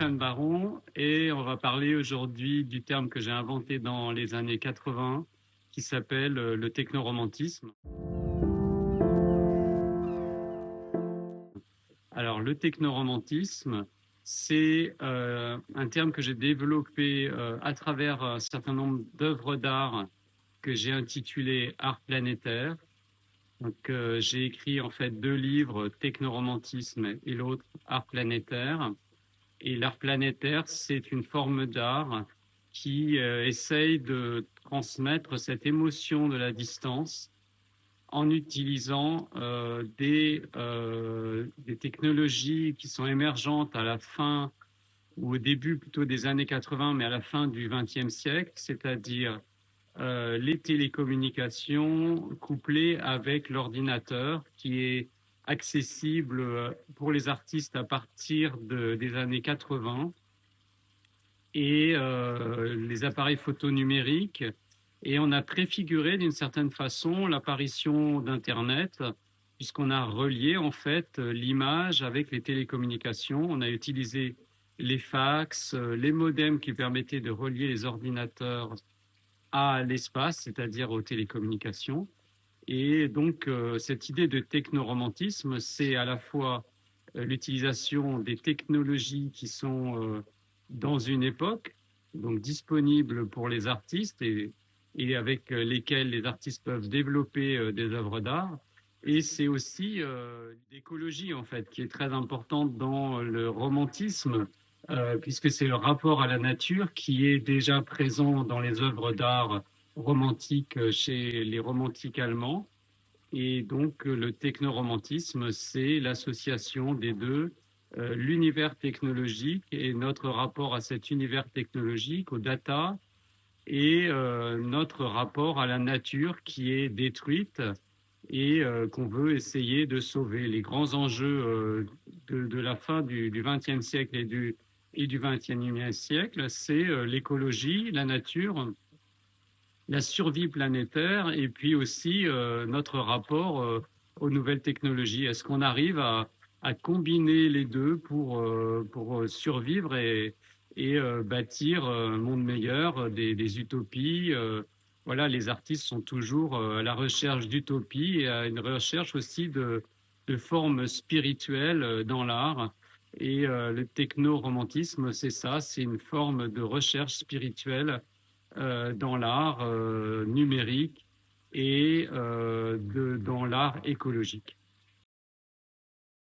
Anne Baron et on va parler aujourd'hui du terme que j'ai inventé dans les années 80 qui s'appelle le technoromantisme. Alors le technoromantisme, c'est un terme que j'ai développé à travers un certain nombre d'œuvres d'art que j'ai intitulées Art planétaire. Donc j'ai écrit en fait deux livres, Technoromantisme et l'autre Art planétaire. Et l'art planétaire, c'est une forme d'art qui essaye de transmettre cette émotion de la distance en utilisant des technologies qui sont émergentes à la fin ou au début plutôt des années 80, mais à la fin du XXe siècle, c'est-à-dire les télécommunications couplées avec l'ordinateur qui est accessible pour les artistes à partir des années 80 et les appareils photo numériques. Et on a préfiguré d'une certaine façon l'apparition d'Internet, puisqu'on a relié en fait l'image avec les télécommunications. On a utilisé les fax, les modems qui permettaient de relier les ordinateurs à l'espace, c'est-à-dire aux télécommunications. Et donc, cette idée de technoromantisme, c'est à la fois l'utilisation des technologies qui sont dans une époque, donc disponibles pour les artistes et avec lesquelles les artistes peuvent développer des œuvres d'art. Et c'est aussi l'écologie, en fait, qui est très importante dans le romantisme, puisque c'est le rapport à la nature qui est déjà présent dans les œuvres d'art romantiques chez les romantiques allemands. Et donc, le technoromantisme, c'est l'association des deux, l'univers technologique et notre rapport à cet univers technologique, aux data, et notre rapport à la nature qui est détruite et qu'on veut essayer de sauver. Les grands enjeux de la fin du XXe siècle et du XXIe siècle, c'est l'écologie, la nature, la survie planétaire et puis aussi notre rapport aux nouvelles technologies. Est-ce qu'on arrive à combiner les deux pour survivre et bâtir un monde meilleur, des utopies voilà, les artistes sont toujours à la recherche d'utopies et à une recherche aussi de formes spirituelles dans l'art. Et le techno-romantisme, c'est ça, c'est une forme de recherche spirituelle dans l'art numérique et dans l'art écologique.